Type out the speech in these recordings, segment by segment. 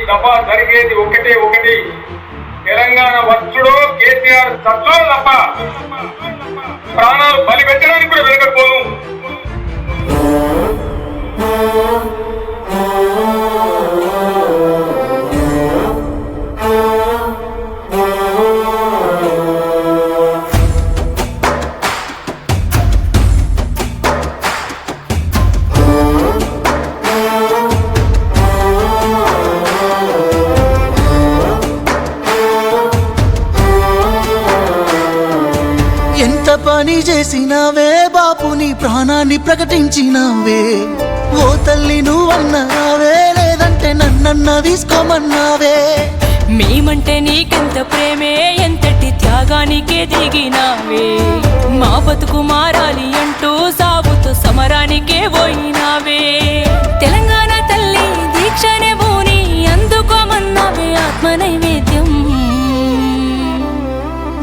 దఫా జరిగేది ఒకటి తెలంగాణ వచ్చుడో కేసీఆర్ సత్లో తప్ప ప్రాణాలు బలి పెట్టడానికి కూడా వెనకపోను. ఎంత పని చేసినావే బాపు, నీ ప్రాణాన్ని ప్రకటించినావే. ఓ తల్లి నువ్వన్నావే, లేదంటే నన్నన్న తీసుకోమన్నావే. మేమంటే నీకెంత ప్రేమే, ఎంతటి త్యాగానికే దిగినావే. మా బతుకు మారాలి అంటూ సాగుతూ సమరానికే పోయినావే. తెలంగాణ తల్లి దీక్షనే భూని అందుకోమన్నావే ఆత్మ నైవేద్యం.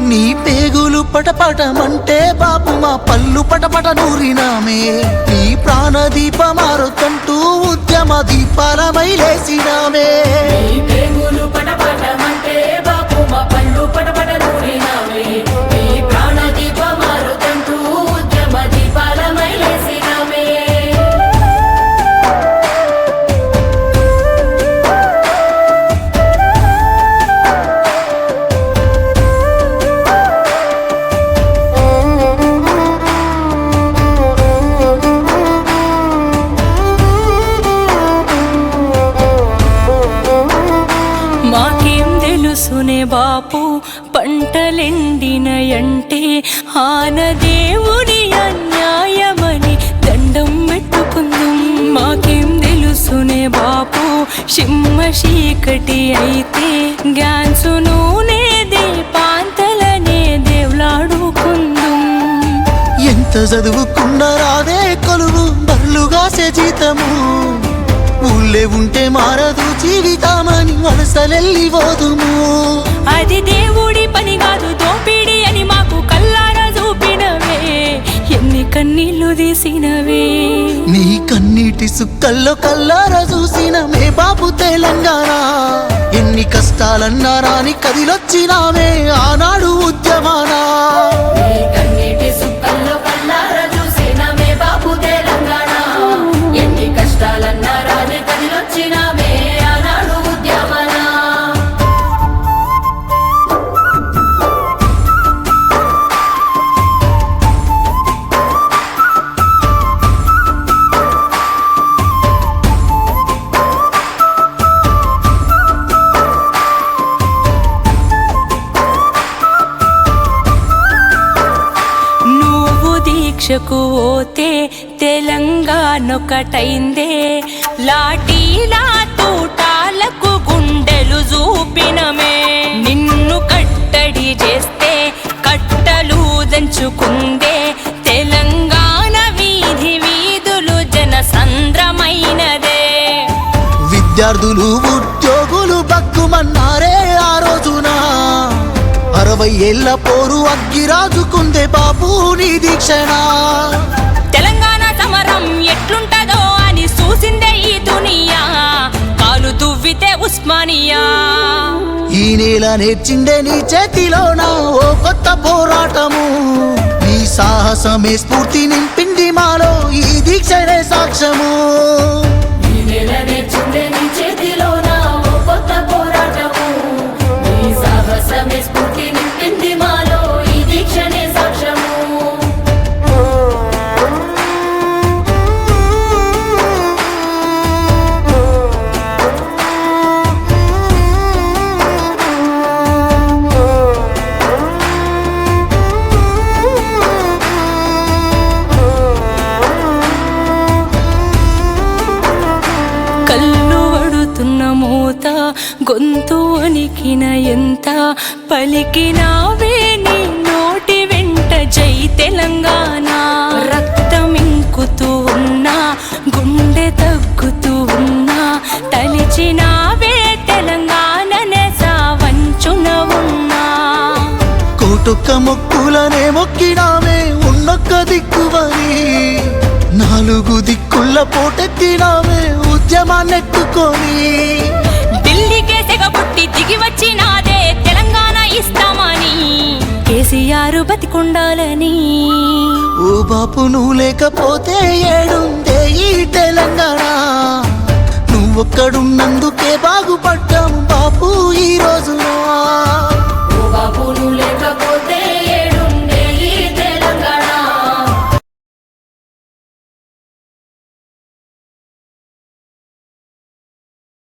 నీ పేగులు పటపటమంటే బాపు మా పళ్ళు పటపట నూరినామే. నీ ప్రాణ దీపమారుతంటూ ఉద్యమ దీపాలమై లేసినామే. మాకేం తెలుసునే బాపు పంటలెండినయంటే ఆనదేవుని అన్యాయమని దండం పెట్టుకుందాం. మాకేం తెలుసునే బాపు సింహ చీకటి అయితే గ్యాన్సు నూనె దీపాంతలనే దేవులాడుకుందాం. ఎంత చదువుకున్న రాదే కొలువు బర్లుగాసే జీతము. ఊళ్ళే ఉంటే మారదు జీవితామని వలసలెల్లి పోదుము. అది దేవుడి పని కాదు దోపిడి అని మాకు కల్లారా చూపినవే. ఎన్ని కన్నీళ్లు తీసినవే. నీ కన్నీటి సుక్కల్లో కల్లారా చూసిన మే బాబు తెలంగాణ. ఎన్ని కష్టాలన్నా రాని కదిలొచ్చినామే ఆనాడు ఉద్యమానా. దీక్షకు పోతే తెలంగాణొకటైందే. లాఠీలా తూటాలకు గుండెలు చూపినమే. నిన్ను కట్టడి చేస్తే కట్టలు దంచుకుందే. తెలంగాణ వీధి వీధులు జనసంద్రమైనదే. విద్యార్థులు ఉద్యోగులు బగ్గుమన్నారే ఆ రోజున. 60 ఏళ్ల పోరు అగ్గిరాజుకుందే బాపు నీ దీక్షణ. తెలంగాణ సమరం ఎట్లుంటదో అని చూసిందే ఈ దునియా. కాలు దువ్వితే ఉస్మానియా. ఈ నేల నేర్చిందే నీ చేతిలోన ఓ కొత్త పోరాటము. నీ సాహసమే స్ఫూర్తి నింపింది మాలో ఈ దీక్షనే సాక్ష్యము. గొంతు వణికిన ఎంత పలికినావే నీ నోటి వెంట జై తెలంగాణ. రక్తమింకుతూ ఉన్నా గుండె తగ్గుతూ ఉన్నా తలిచినావే తెలంగాణనే సావంచున ఉన్నా. కోటొక్క మొక్కులనే మొక్కినావే ఉన్నొక్క దిక్కువని. 4 దిక్కుల పోటెత్తినావే ఉద్యమాన్నెత్తుకొని. ఢిల్లీ బతికుండాలని. ఓ బాపు నువ్వు లేకపోతే ఏడుందే ఈ తెలంగాణ, నువ్వొక్కడున్నందుకే బాగుపడ్డాం బాపు ఈ రోజున.